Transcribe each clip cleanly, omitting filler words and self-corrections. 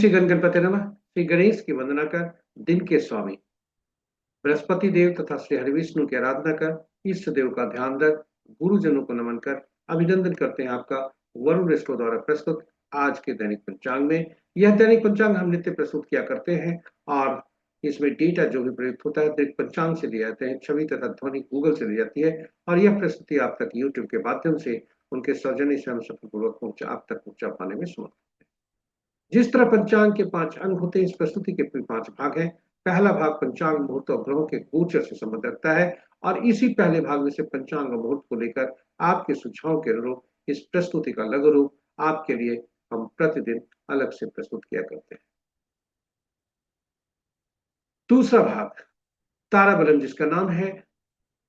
श्री गणपति नमः। श्री गणेश की वंदना कर, दिन के स्वामी बृहस्पति देव तथा श्री हरिविष्णु की आराधना कर, इष्ट देव का ध्यान रख, गुरुजनों को नमन कर अभिनंदन करते हैं आपका वरुण रेस्टो द्वारा प्रस्तुत आज के दैनिक पंचांग में। यह दैनिक पंचांग हम नित्य प्रस्तुत किया करते हैं और इसमें डेटा जो भी प्रयुक्त होता है दैनिक पंचांग से लिए जाते हैं, छवि तथा ध्वनि गूगल से ली जाती है और यह प्रस्तुति आप तक यूट्यूब के माध्यम से उनके सौजन्य से हम सफलपूर्वक आप तक पहुंचा पाने में समर्थ। जिस तरह पंचांग के 5 अंग होते हैं, इस प्रस्तुति के 5 भाग हैं। पहला भाग पंचांग मुहूर्त और ग्रहों के गोचर से संबंध रखता है और इसी पहले भाग में से पंचांग और मुहूर्त को लेकर आपके सुझाव के अनुरूप इस प्रस्तुति का लघु रूप आपके लिए हम प्रतिदिन अलग से प्रस्तुत किया करते हैं। दूसरा भाग तारा बलम, जिसका नाम है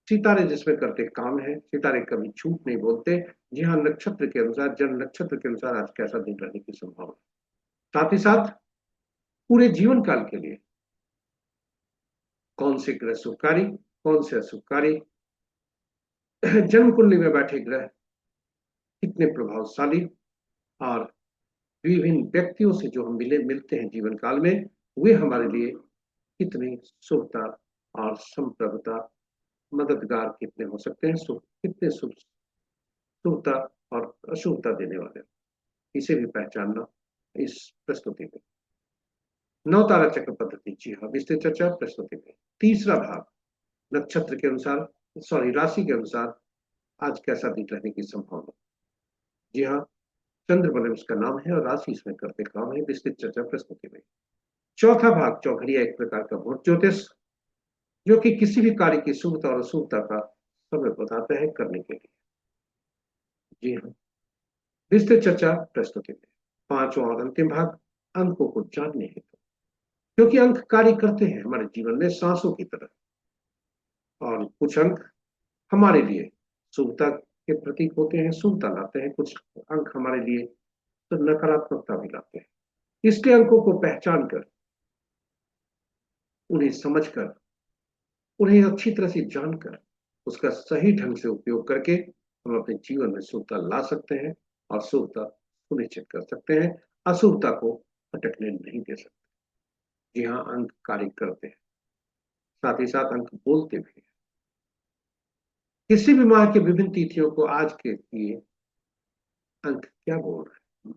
सितारे जिसमें करते काम है, सितारे कभी झूठ नहीं बोलते। जी हाँ, नक्षत्र के अनुसार, जन्म नक्षत्र के अनुसार आज कैसा दिन रहने की संभावना, साथ ही साथ पूरे जीवन काल के लिए कौन से ग्रह शुभकारी, कौन से अशुभकारी, जन्म कुंडली में बैठे ग्रह कितने प्रभावशाली और विभिन्न व्यक्तियों से जो हम मिलते हैं जीवन काल में, वे हमारे लिए कितनी शुभता और संप्रभुता मददगार कितने हो सकते हैं, कितने शुभता और अशुभता देने वाले, इसे भी पहचानना इस प्रस्तुति में। 9 तारा चक्र पद्धति, जी हाँ, विस्तृत चर्चा प्रस्तुति में। तीसरा भाग नक्षत्र के अनुसार, राशि के अनुसार आज कैसा दिन रहने की संभावना। जी हाँ, चंद्र बलम इसका नाम है और राशि इसमें करते काम है, विस्तृत चर्चा प्रस्तुति में। चौथा भाग चौघड़िया, एक प्रकार का भूत ज्योतिष जो कि किसी भी कार्य की शुभता और अशुभता का समय बताता है करने के लिए। जी हाँ, विस्तृत चर्चा प्रस्तुति में। पांचवा और अंतिम भाग अंकों को जानने हेतु, क्योंकि अंक कार्य करते हैं हमारे जीवन में सांसों की तरह और कुछ अंक हमारे लिए शुभता के प्रतीक होते हैं, शुभता लाते हैं, कुछ अंक हमारे लिए तो नकारात्मकता भी लाते हैं। इसलिए अंकों को पहचान कर, उन्हें समझकर, उन्हें अच्छी तरह से जानकर उसका सही ढंग से उपयोग करके हम अपने जीवन में शुभता ला सकते हैं और शुभता सुनिश्चित कर सकते हैं, अशुभता को अटकने नहीं दे सकते। जी हाँ, अंक कार्य करते हैं, साथ ही साथ अंक बोलते भी हैं। किसी भी माह के विभिन्न तिथियों को आज के लिए अंक क्या बोल रहे हैं,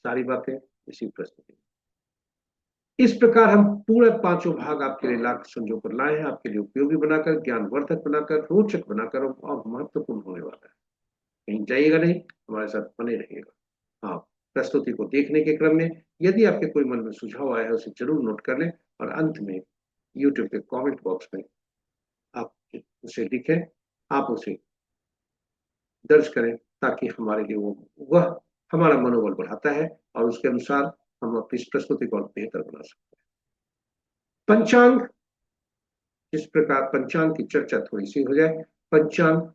सारी बातें इसी प्रस्तुति में। इस प्रकार हम पूरे 5 भाग आपके लिए लाख संजो कर लाए हैं, आपके लिए उपयोगी बनाकर, ज्ञानवर्धक बनाकर, रोचक बनाकर और महत्वपूर्ण होने वाला है। कहीं जाइएगा नहीं, हमारे साथ बने रहिएगा। हाँ, प्रस्तुति को देखने के क्रम में यदि आपके कोई मन में सुझाव आया है उसे जरूर नोट कर लें और अंत में यूट्यूब के कमेंट बॉक्स में आप उसे लिखें, आप उसे दर्ज करें, ताकि हमारे लिए वह हमारा मनोबल बढ़ाता है और उसके अनुसार हम अपनी प्रस्तुति को बेहतर बना सकते हैं। पंचांग, इस प्रकार पंचांग की चर्चा थोड़ी सी हो जाए। पंचांग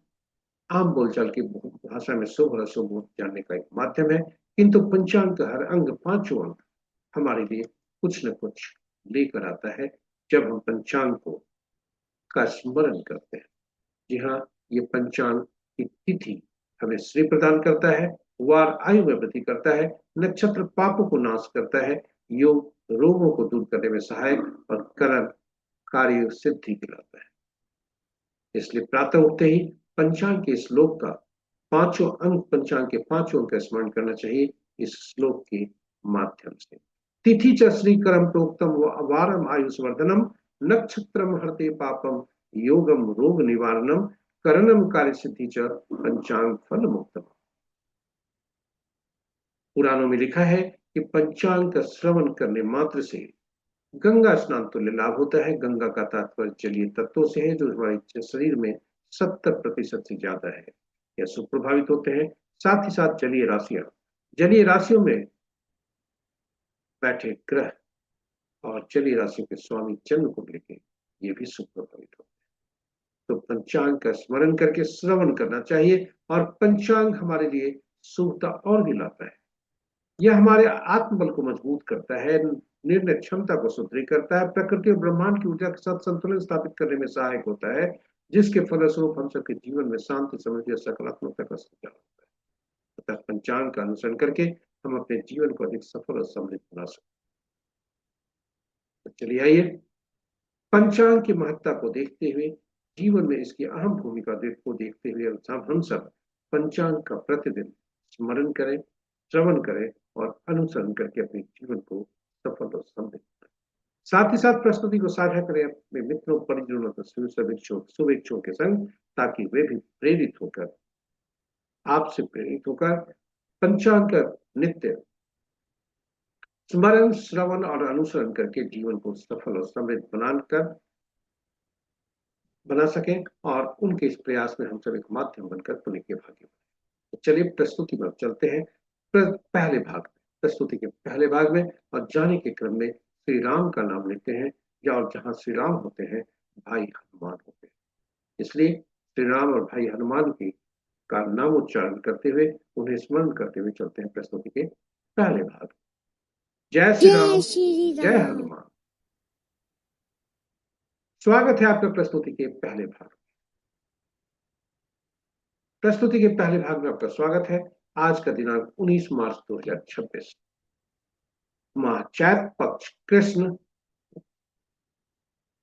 आम बोलचाल की भाषा में शुभ और अशुभ जानने का एक माध्यम है, किंतु पंचांग का हर अंग, 5 अंग हमारे लिए कुछ न कुछ लेकर आता है जब हम पंचांग को का स्मरण करते हैं। जी हाँ, ये पंचांग की तिथि हमें श्री प्रदान करता है, वार आयु में वृद्धि करता है, नक्षत्र पापों को नाश करता है, योग रोगों को दूर करने में सहायक और करण कार्य सिद्धि दिलाता है। इसलिए प्रातः उठते ही पंचांग के श्लोक का 5 अंग, पंचांग के 5 अंग का स्मरण करना चाहिए इस श्लोक के माध्यम से। तिथि च श्रीकरम प्रोक्तम वारम आयुष्वर्धनम, नक्षत्रम हरते पापम, योगम रोग निवारणम, करणम कार्य सिद्धि च पंचांग फल मुक्तम। पुराणों में लिखा है कि पंचांग का श्रवण करने मात्र से गंगा स्नान तुल्य लाभ होता है। गंगा का तात्पर्य जलीय तत्वों से है जो हमारे शरीर में 70% से ज्यादा है, यह सुप्रभावित होते हैं। साथ ही साथ जलीय राशियों में बैठे ग्रह और जलीय राशियों के स्वामी जन्म कुंडली के, ये भी सुप्रभावित होते हैं। तो पंचांग का स्मरण करके श्रवण करना चाहिए और पंचांग हमारे लिए शुभता और भी लाता है। यह हमारे आत्मबल को मजबूत करता है, निर्णय क्षमता को सुदृढ़ करता है, प्रकृति और ब्रह्मांड की ऊर्जा के साथ संतुलन स्थापित करने में सहायक होता है, जिसके फलस्वरूप हम सबके जीवन में शांति, समृद्धि और सकारात्मकता का संचार होता है। अतः पंचांग का अनुसरण करके हम अपने जीवन को अधिक सफल और समृद्ध बना सकते। तो चलिए आइए पंचांग की महत्ता को देखते हुए, जीवन में इसकी अहम भूमिका को देखते हुए हम सब पंचांग का प्रतिदिन स्मरण करें, श्रवण करें और अनुसरण करके अपने जीवन को सफल और समृद्ध बनाएं। साथ ही साथ प्रस्तुति को साझा करें अपने मित्रों, परिजनों और शुभेच्छुओं के संग, ताकि वे भी प्रेरित होकर, आपसे प्रेरित होकर पंचांग का नित्य स्मरण, श्रवण और अनुसरण करके जीवन को सफल और समृद्ध बना सकें और उनके इस प्रयास में हम सब एक माध्यम बनकर पुण्य के भागी बने। तो चलिए प्रस्तुति में चलते हैं। पहले भाग में, प्रस्तुति के पहले भाग में और जाने के क्रम में श्री राम का नाम लेते हैं, या और जहां श्री राम होते हैं भाई हनुमान होते हैं, इसलिए श्री राम और भाई हनुमान की का नाम उच्चारण करते हुए, उन्हें स्मरण करते हुए चलते हैं प्रस्तुति के पहले भाग। जय श्री राम, जय हनुमान। स्वागत है आपका प्रस्तुति के पहले भाग। प्रस्तुति के पहले भाग में आपका स्वागत है। आज का दिनांक 19 मार्च 2026, माह चैत पक्ष कृष्ण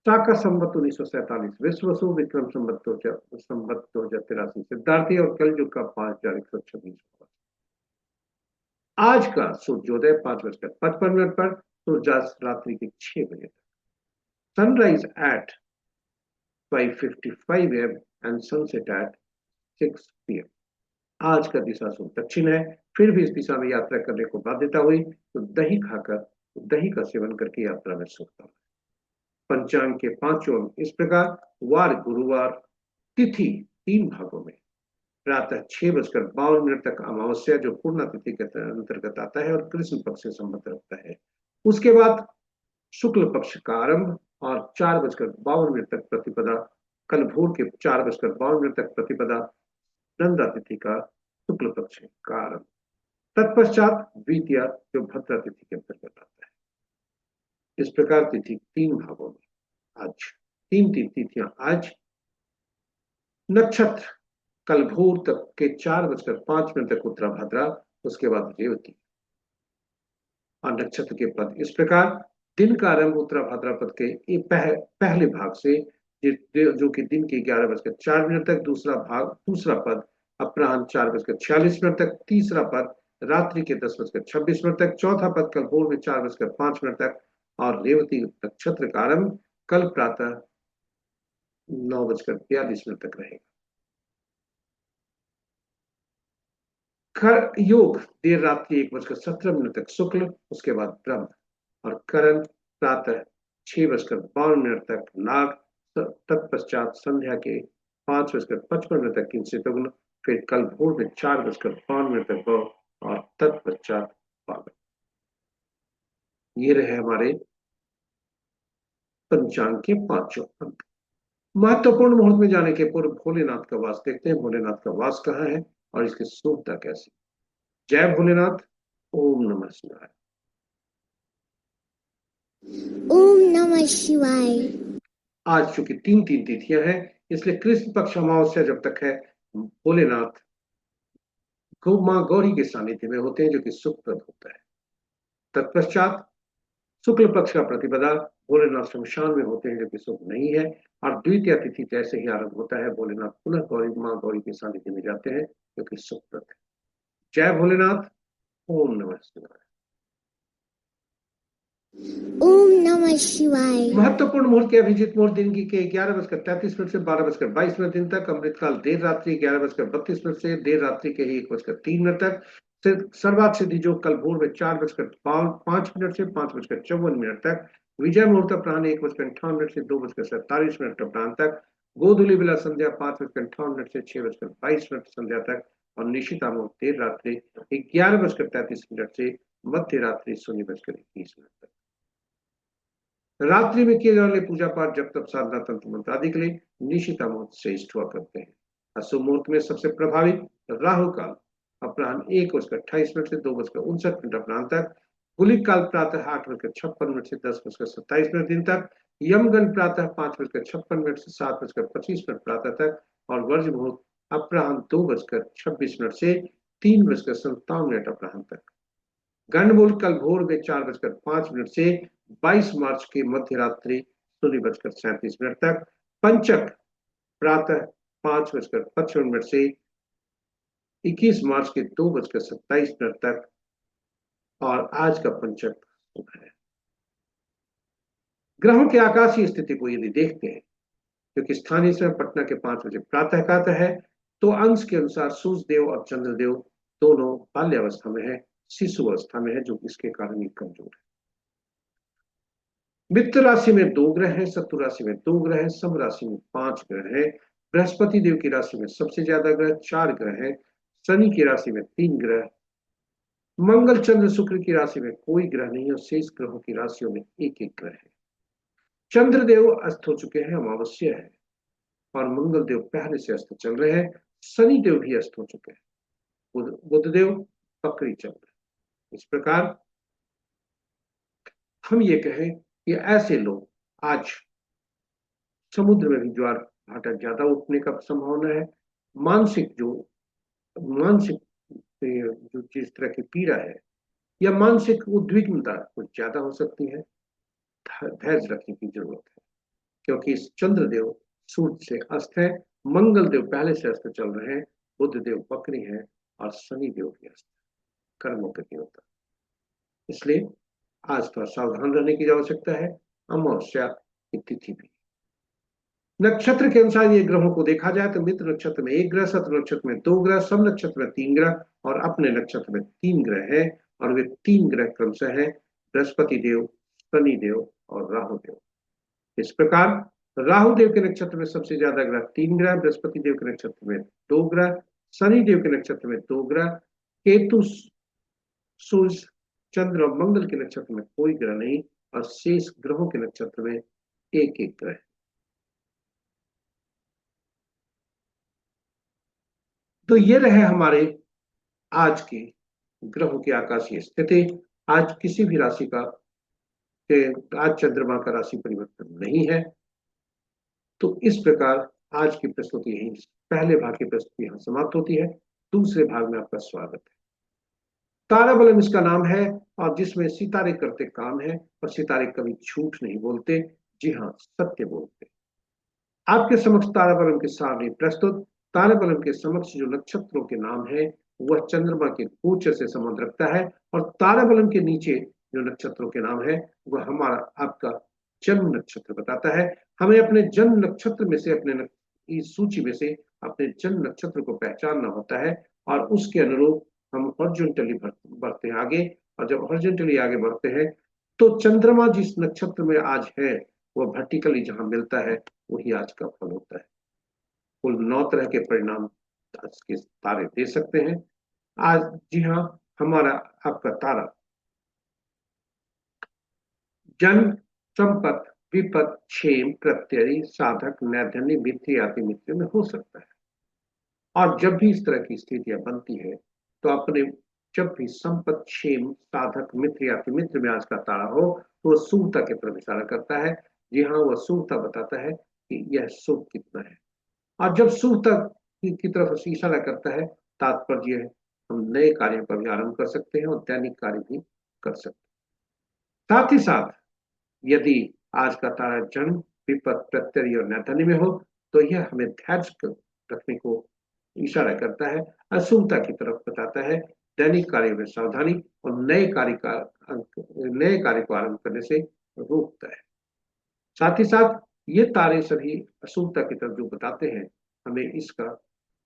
शाका संवत 1947 विश्वसु विक्रम संवत 2083 सिद्धार्थी और कलयुग का 5126। आज का सूर्योदय 5:55 पर, सूर्यास्त रात्रि के 6 बजे तक, sunrise at 5:55 AM and sunset at 6 PM। आज का दिशा शुभ दक्षिण है, फिर भी इस दिशा में यात्रा करने को बाध्यता हुई तो दही का सेवन करके यात्रा में सुखता है। पंचांग के 5 अंग इस प्रकार: वार गुरुवार, तिथि 3 भागों में, प्रातः 6:52 तक अमावस्या जो पूर्णा तिथि के अंतर्गत आता है और कृष्ण पक्ष से संबंध रखता है। उसके बाद शुक्ल पक्ष का आरंभ और 4:52 तक प्रतिपदा, कल भोर के 4:52 तक प्रतिपदा, नंदा तिथि का शुक्ल पक्ष का आरंभ। तत्पश्चात द्वितीया जो भद्रा तिथि के अंतर्गत आता है। इस प्रकार तिथि 3 भागों में, आज 3 तिथियां। आज नक्षत्र कल भोर तक के 4:05 तक उत्तरा भाद्रा, उसके बाद रेवती और नक्षत्र के पद इस प्रकार। दिन का आरंभ उत्तरा भाद्रा पद के पहले भाग से, जो कि दिन के 11:04 तक, दूसरा पद अपराह्न 4:46 तक, तीसरा पद रात्रि के 10:26 तक, चौथा पद कल भोर में 4:05 तक और रेवती नक्षत्र का आरंभ कल प्रातः 9:42 तक रहेगा। योग देर रात्रि 1:17 तक शुक्ल, उसके बाद ब्रह्म और करण प्रातः 6:52 तक नाग, तत्पश्चात संध्या के 5:55 तक किंचितुग्न, फिर कल भोर में 4:52 तक गौ और तत्पश्चात पागल। ये रहे हमारे पंचांग के 5 अंक। महत्वपूर्ण मुहूर्त में जाने के पूर्व भोलेनाथ का वास देखते हैं। भोलेनाथ का वास कहाँ है और इसकी शुभता कैसी। जय भोलेनाथ, ओम नमः शिवाय। ओम नमः शिवाय। आज चूंकि 3 तिथियां हैं, इसलिए कृष्ण पक्ष अमावस्या जब तक है, भोलेनाथ मां गौरी के सानिध्य में होते हैं, जो कि सुखप्रद होता है। तत्पश्चात शुक्ल पक्ष का प्रतिपदा भोलेनाथ शमशान में होते हैं, जो कि शुभ नहीं है। और द्वितीय तिथि जैसे ही आरंभ होता है, भोलेनाथ पुनः मां गौरी के सानिध्य में जाते हैं, जो कि सुखप्रद है। जय भोलेनाथ, ओम नमः शिवाय। ओम नमः शिवाय। महत्वपूर्ण मुहूर्त के अभिजीत मुहूर्त दिन की के 11:33 से 12:22 तक, अमृतकाल देर रात्रि 11:32 से देर रात्रि के ही 1:03 तक, सर्वात सिद्धि योग कल भोर में 4:05 से 5:54 तक, विजय मुहूर्त अपराह्न 1:58 से 2:47 अपराह्न तक, गोधूली बेला संध्या 5:58 से 6:22 संध्या तक और निशिता मुहूर्त देर रात्रि 11:33 से मध्य रात्रि 0:21 तक। रात्रि में किए जाने वाले पूजा पाठ, जब तब, साधना, तंत्र मंत्र आदि के लिए निशिता मुहूर्त श्रेष्ठ हुआ करते हैं। अशुभ मुहूर्त में सबसे प्रभावी राहु काल अपराह्न 1:28 से 2:59 अपराह्न तक, गुलिक काल प्रातः 8:56 से 10:27 दिन तक, यमगन प्रातः 5:56 से 7:25 प्रातः तक और वर्ज मुहूर्त अपराह्न 2:26 से 3:57 अपराह्न तक। गंडमूल कल भोर में 4:05 से 22 मार्च के मध्य रात्रि 0:37 तक। पंचक प्रातः 5:55 से 21 मार्च के 2:27 तक। और आज का पंचक सुबह है। ग्रहों की आकाशीय स्थिति को यदि देखते हैं, क्योंकि स्थानीय समय पटना के 5 बजे प्रातः काल है, तो अंश के अनुसार सूर्य देव और चंद्रदेव दोनों बाल्यावस्था में है, शिशु अवस्था में है, जो इसके कारण ये कमजोर है। मित्र राशि में 2 ग्रह हैं, शत्रु राशि में 2 ग्रह हैं, सम राशि में 5 ग्रह हैं। बृहस्पति देव की राशि में सबसे ज्यादा ग्रह 4 ग्रह हैं। शनि की राशि में 3 ग्रह। मंगल चंद्र शुक्र की राशि में कोई ग्रह नहीं और शेष ग्रहों की राशियों में एक एक ग्रह है। चंद्रदेव अस्त हो चुके हैं, अमावस्या है, और मंगल देव पहले से अस्त चल रहे हैं। शनि देव भी अस्त हो चुके हैं। बुध देव बकरी चल रहे हैं। इस प्रकार हम ये कहें कि ऐसे लोग आज समुद्र में भी ज्वार भाटा ज्यादा उठने का संभावना है। मानसिक जो जिस तरह की पीड़ा है या मानसिक उद्विग्नता कुछ ज्यादा हो सकती है। धैर्य रखने की जरूरत है, क्योंकि इस चंद्रदेव सूर्य से अस्त है, मंगल देव पहले से अस्त चल रहे हैं, बुध देव बकरी है और शनि देव भी अस्त कर्मों के देवता। इसलिए आज थोड़ा सावधान रहने की आवश्यकता है। अमावस्या की तिथि भी। नक्षत्र के अनुसार ये ग्रहों को देखा जाए तो मित्र नक्षत्र में 1 ग्रह, शत्रु नक्षत्र में 2 ग्रह, सम नक्षत्र में 3 ग्रह और अपने नक्षत्र में 3 ग्रह है। और वे 3 ग्रह क्रमशः है बृहस्पति देव, शनि देव और राहु देव। इस प्रकार राहु देव के नक्षत्र में सबसे ज्यादा ग्रह 3 ग्रह, बृहस्पति देव के नक्षत्र में 2 ग्रह, शनि देव के नक्षत्र में 2 ग्रह, केतु, सूर्य, चंद्र और मंगल के नक्षत्र में कोई ग्रह नहीं और शेष ग्रहों के नक्षत्र में एक एक ग्रह। तो ये रहे हमारे आज के ग्रहों की आकाशीय स्थिति। आज किसी भी राशि का आज चंद्रमा का राशि परिवर्तन नहीं है। तो इस प्रकार आज की प्रस्तुति यही, पहले भाग की प्रस्तुति यहां समाप्त होती है। दूसरे भाग में आपका स्वागत है। ताराबलम इसका नाम है और जिसमें सितारे करते काम है और सितारे कभी झूठ नहीं बोलते, जी हाँ, सत्य बोलते। आपके समक्ष ताराबलम के सामने प्रस्तुत। ताराबलम के समक्ष जो नक्षत्रों के नाम है वह चंद्रमा के गोचर से संबंध रखता है और ताराबलम के नीचे जो नक्षत्रों के नाम है वह हमारा आपका जन्म नक्षत्र बताता है। हमें अपने जन्म नक्षत्र में से इस सूची में से अपने जन्म नक्षत्र को पहचानना होता है और उसके अनुरूप हम हॉरिजॉन्टली बढ़ते हैं आगे। और जब हॉरिजॉन्टली आगे बढ़ते हैं तो चंद्रमा जिस नक्षत्र में आज है वह वर्टिकली जहां मिलता है वही आज का फल होता है। कुल 9 तरह के परिणाम आज के तारे दे सकते हैं। आज जी हाँ, हमारा आपका तारा जन्म, संपत, विपत, क्षेम, प्रत्यय, साधक, नैधन्य, मित्र आदि मित्र में हो सकता है। और जब भी इस तरह की स्थितियां बनती है तो अपने जब भी संपत, क्षेम, साधक, मित्र या मित्र में आज का तारा हो तो वह शुभता की तरफ इशारा करता है। जी हाँ, वह शुभता बताता है कि यह शुभ कितना है। और जब शुभता की तरफ इशारा करता है, तात्पर्य है हम नए कार्यों का भी आरंभ कर सकते हैं और दैनिक कार्य भी कर सकते हैं। साथ ही साथ यदि आज का तारा जन्म, विपत, प्रत्यय और नैधन्य में हो तो यह हमें धैर्य रखने को इशारा करता है, अशुभता की तरफ बताता है, दैनिक कार्य में सावधानी और नए कार्य को आरंभ करने से रोकता है। साथ ही साथ ये तारे सभी अशुभता की तरफ जो बताते हैं, हमें इसका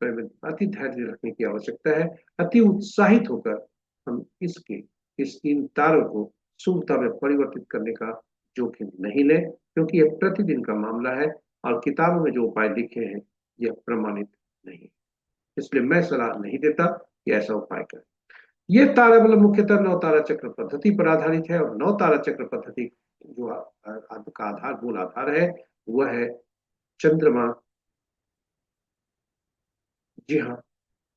अति धैर्य रखने की आवश्यकता है। अति उत्साहित होकर हम इस इन तारों को शुभता में परिवर्तित करने का जोखिम नहीं ले, क्योंकि यह प्रतिदिन का मामला है और किताबों में जो उपाय लिखे हैं यह प्रमाणित नहीं। इसलिए मैं सलाह नहीं देता कि ऐसा उपाय करें। यह ताराबलम मुख्यतः 9 तारा चक्र पद्धति पर आधारित है और 9 तारा चक्र पद्धति जो का आधार, मूल आधार है वह है चंद्रमा। जी हाँ,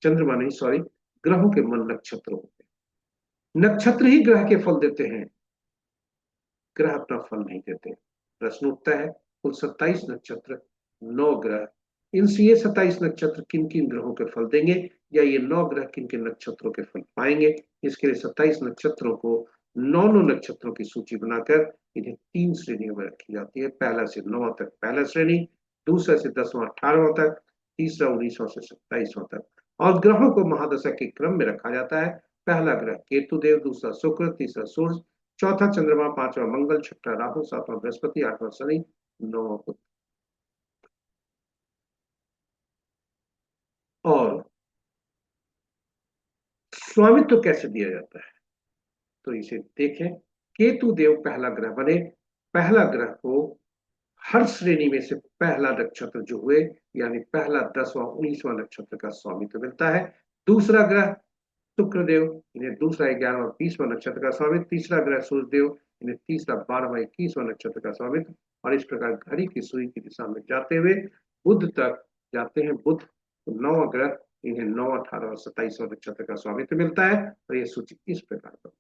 चंद्रमा नहीं, सॉरी, ग्रहों के मन नक्षत्र होते हैं। नक्षत्र ही ग्रह के फल देते हैं, ग्रह अपना फल नहीं देते। प्रश्न उठता है कुल 27 नक्षत्र, 9 ग्रह, इनसे ये 27 नक्षत्र किन किन ग्रहों के फल देंगे या ये 9 ग्रह किन किन नक्षत्रों के फल पाएंगे। इसके लिए 27 नक्षत्रों को 9 नक्षत्रों की सूची बनाकर इन्हें 3 श्रेणियों में रखी जाती है। पहला से 9 तक पहला श्रेणी, दूसरा से 10वां 18वां तक, तीसरा 19वां से 27वां तक। और ग्रहों को महादशा के क्रम में रखा जाता है। पहला ग्रह केतु देव, दूसरा शुक्र, तीसरा सूर्य, चौथा चंद्रमा, पांचवा मंगल, छठा राहु, सातवां बृहस्पति, आठवां शनि, नौवां बुध। और स्वामित्व कैसे दिया जाता है तो इसे देखें। केतु देव पहला ग्रह बने। पहला ग्रह को हर श्रेणी में से पहला नक्षत्र जो हुए, यानी पहला 10वां 19वां नक्षत्र का स्वामित्व मिलता है। दूसरा ग्रह शुक्रदेव, इन्हें दूसरा 11वां 20वां नक्षत्र का स्वामित्व। तीसरा ग्रह सूर्यदेव, इन्हें तीसरा 12वां 21वां नक्षत्र का स्वामित्व। और इस प्रकार घड़ी की सुई की दिशा में जाते हुए बुध तक जाते हैं। बुध तो 9वां ग्रह, इन्हें 9, 18 और 27वां नक्षत्र का स्वामित्व मिलता है। और यह सूची इस प्रकार पर।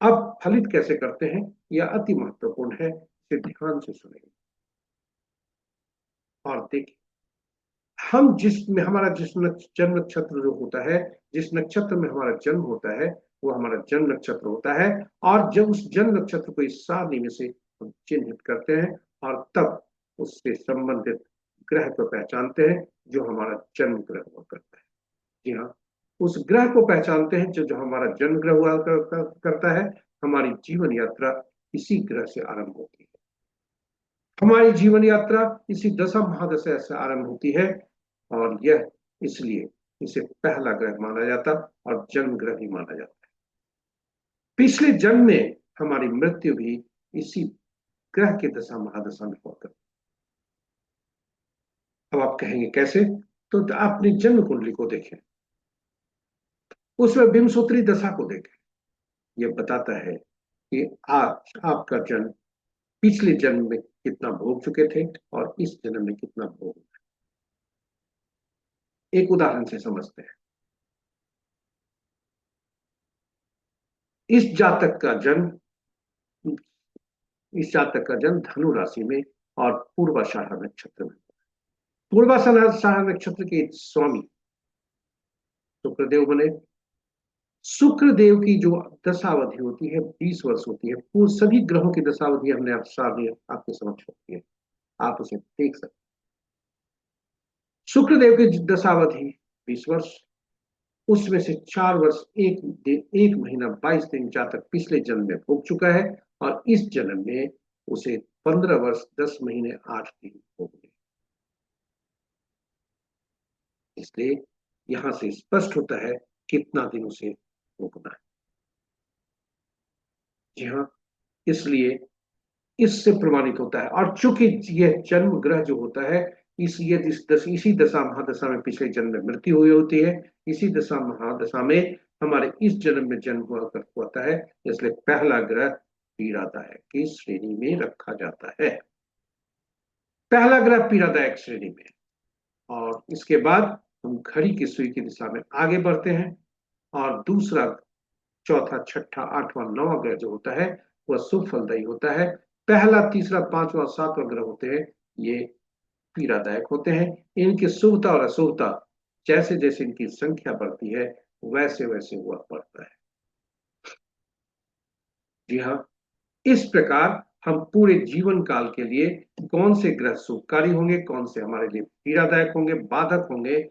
अब फलित कैसे करते हैं, यह अति महत्वपूर्ण है, इसे ध्यान से सुनेंगे और देखिए। हम जिसमें हमारा जन्म नक्षत्र जो होता है, जिस नक्षत्र में हमारा जन्म होता है, वो हमारा जन्म नक्षत्र होता है। और जब उस जन्म नक्षत्र को इस सारणी में से हम चिन्हित करते हैं और तब उससे संबंधित ग्रह को पहचानते हैं जो हमारा जन्म ग्रह हुआ करता है। जी हाँ, उस ग्रह को पहचानते हैं जो हमारा जन्म ग्रह हुआ करता है। हमारी जीवन यात्रा इसी ग्रह से आरंभ होती है। हमारी जीवन यात्रा इसी दशा महादशा से आरंभ होती है। और यह इसलिए इसे पहला ग्रह माना जाता और जन्म ग्रह ही माना जाता है। पिछले जन्म में हमारी मृत्यु भी इसी ग्रह के दशा महादशा में होकर। अब आप कहेंगे कैसे, तो अपनी जन्म कुंडली को देखें, उसमें विंशोत्तरी दशा को देखें। यह बताता है कि आज आपका जन्म पिछले जन्म में कितना भोग चुके थे और इस जन्म में कितना भोग। एक उदाहरण से समझते हैं। इस जातक का जन्म धनु राशि में और पूर्वाषाढ़ा नक्षत्र में। पूर्वाषाढ़ा नक्षत्र के स्वामी शुक्रदेव बने। शुक्रदेव की जो दशावधि होती है 20 वर्ष होती है। वो सभी ग्रहों की दशावधि हमने आपके समक्ष होती है, आप उसे देख सकते। शुक्रदेव की दशावधि 20 वर्ष, उसमें से 4 वर्ष 1 महीना 22 दिन जातक पिछले जन्म में भोग चुका है और इस जन्म में उसे 15 वर्ष 10 महीने 8 दिन भोग गए। इसलिए यहां से स्पष्ट होता है कितना दिन उसे भोगना है। जी हाँ, इसलिए इससे प्रमाणित होता है। और चूंकि यह जन्म ग्रह जो होता है, इसलिए इसी दशा महादशा में पिछले जन्म में मृत्यु हुई होती है, इसी दशा महादशा में हमारे इस जन्म में जन्म होता है। इसलिए पहला ग्रह पीड़ादायक की श्रेणी में रखा जाता है। पहला ग्रह पीड़ादायक श्रेणी में। और इसके बाद हम घड़ी की सुई की दिशा में आगे बढ़ते हैं। और दूसरा, चौथा, छठा, आठवां, 9वां ग्रह जो होता है वह शुभ फलदायी होता है। पहला, तीसरा, पांचवा, 7वां ग्रह होते हैं, ये पीड़ादायक होते हैं। इनकी शुभता और अशुभता जैसे जैसे इनकी संख्या बढ़ती है वैसे वैसे वह बढ़ता है। जी हाँ, इस प्रकार हम पूरे जीवन काल के लिए कौन से ग्रह शुभकारी होंगे, कौन से हमारे लिए पीड़ादायक होंगे, बाधक होंगे,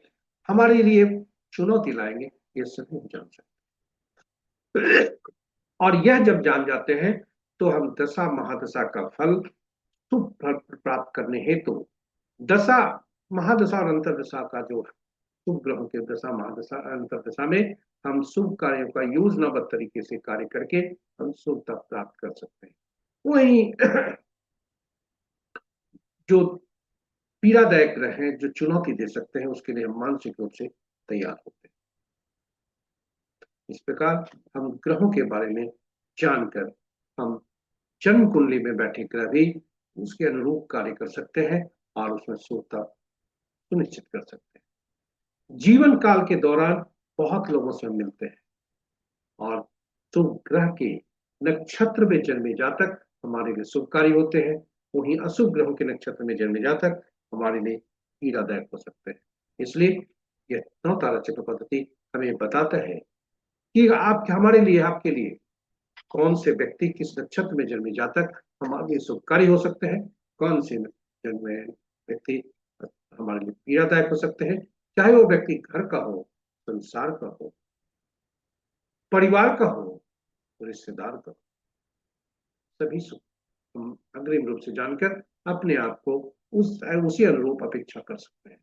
हमारे लिए चुनौती लाएंगे, ये सभी हम जान सकते हैं। और यह जब जान जाते हैं तो हम दशा महादशा का फल शुभ फल प्राप्त करने हेतु दशा महादशा और अंतरदशा का जो शुभ ग्रहों के दशा महादशा अंतरदशा में हम शुभ कार्यों का योजनाबद्ध तरीके से कार्य करके हम शुभता प्राप्त कर सकते हैं। वही जो पीड़ादायक ग्रह हैं, जो चुनौती दे सकते हैं, उसके लिए हम मानसिक रूप से तैयार होते हैं। इस प्रकार हम ग्रहों के बारे में जानकर हम जन्म कुंडली में बैठे ग्रह भी उसके अनुरूप कार्य कर सकते हैं और उसमें शुभता सुनिश्चित कर सकते हैं। जीवन काल के दौरान बहुत लोगों से हम मिलते हैं और शुभ ग्रह के नक्षत्र में जन्मे जातक हमारे लिए शुभकारी होते हैं। वहीं अशुभ ग्रहों के नक्षत्र में जन्मे जातक हमारे लिए पीड़ादायक हो सकते हैं। इसलिए यह नौ तारा चक्र पद्धति हमें बताता है कि आप हमारे लिए, आपके लिए कौन से व्यक्ति किस नक्षत्र में जन्मे जातक हमारे लिए शुभकारी हो सकते हैं, कौन से जन्मे व्यक्ति हमारे लिए पीड़ादायक हो सकते हैं, चाहे वो व्यक्ति घर का हो, संसार का हो, परिवार का हो, रिश्तेदार का हो, सभी सुख हम अग्रिम रूप से जानकर अपने आप को उसी अनुरूप अपेक्षा कर सकते हैं।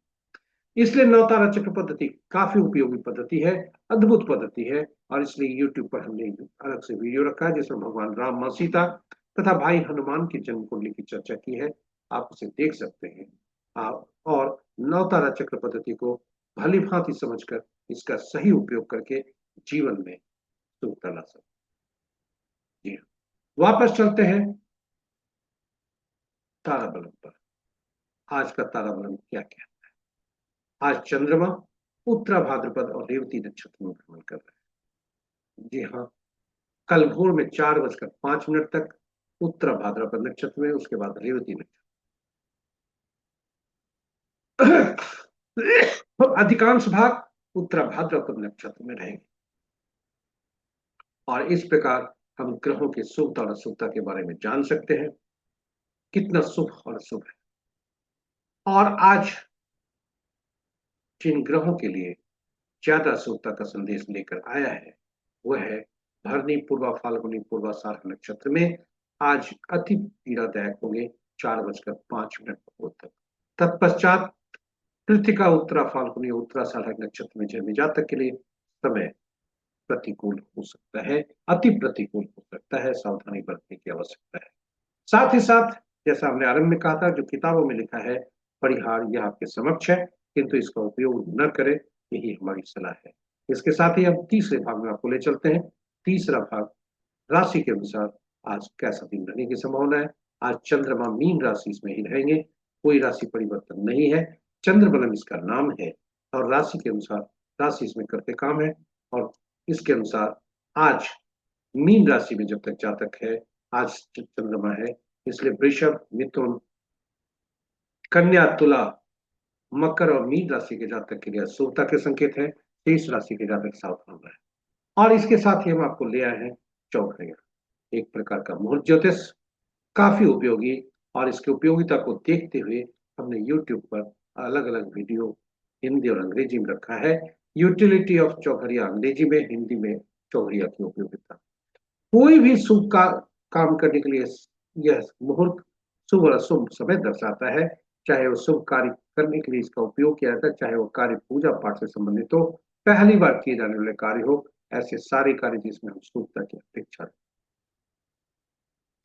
इसलिए नवतारा चक्र पद्धति काफी उपयोगी पद्धति है, अद्भुत पद्धति है, और इसलिए YouTube पर हमने अलग से वीडियो रखा है जिसमें भगवान राम, मां सीता तथा भाई हनुमान की जन्म कुंडली की चर्चा की है। आप उसे देख सकते हैं आप, और नवतारा चक्र पद्धति को भली भांति समझकर इसका सही उपयोग करके जीवन में सुखता ला सकते। जी हाँ, वापस चलते हैं ताराबलम पर। आज का ताराबलम क्या क्या? आज चंद्रमा उत्तरा भाद्रपद और रेवती नक्षत्र में भ्रमण कर रहे हैं। जी हाँ, कल भोर में 4:05 तक उत्तरा भाद्रपद नक्षत्र में, उसके बाद रेवती नक्षत्र। अधिकांश भाग उत्तरा भाद्रपद नक्षत्र में रहेंगे, और इस प्रकार हम ग्रहों के शुभता और अशुभता के बारे में जान सकते हैं, कितना शुभ और अशुभ है। और आज जिन ग्रहों के लिए ज्यादा शुभता का संदेश लेकर आया है वह है भरणी, पूर्वा फाल्गुनी, पूर्वाषाढ़ नक्षत्र में आज अति पीड़ादायक होंगे 4:05 तक। तत्पश्चात कृतिका, उत्तरा फाल्गुनी, उत्तराषाढ़ नक्षत्र में जन्मे जातक के लिए समय प्रतिकूल हो सकता है, अति प्रतिकूल हो सकता है, सावधानी बरतने की आवश्यकता है। साथ ही साथ जैसा हमने आरंभ में कहा था, जो किताबों में लिखा है परिहार यह आपके समक्ष है, किंतु इसका उपयोग न करें, यही हमारी सलाह है। इसके साथ ही हम तीसरे भाग में आपको ले चलते हैं। तीसरा भाग राशि के अनुसार आज कैसा दिन रहने की संभावना है। आज चंद्रमा मीन राशि इसमें ही रहेंगे, कोई राशि परिवर्तन नहीं है, चंद्रबलम इसका नाम है, और राशि के अनुसार राशि इसमें करते काम है। और इसके अनुसार आज मीन राशि में जब तक जातक है, आज चंद्रमा है, इसलिए वृषभ, मिथुन, कन्या, तुला, मकर और मीन राशि के जातक के लिए अशुभता के संकेत है। शेष राशि के जातक सावधान रहे। और इसके साथ ही हम आपको ले आए हैं चौघड़िया, एक प्रकार का मुहूर्त ज्योतिष, काफी उपयोगी, और इसकी उपयोगिता को देखते हुए हमने YouTube पर अलग अलग वीडियो हिंदी और अंग्रेजी में रखा है। यूटिलिटी ऑफ चौघड़िया अंग्रेजी में, हिंदी में चौघड़िया की उपयोगिता। कोई भी शुभ का काम करने के लिए यह मुहूर्त शुभ और अशुभ समय दर्शाता है। चाहे वो शुभ कार्य करने के लिए इसका उपयोग किया जाता है, चाहे वो कार्य पूजा पाठ से संबंधित हो, पहली बार किए जाने वाले कार्य हो, ऐसे सारे कार्य जिसमें हम शुभता की अपेक्षा।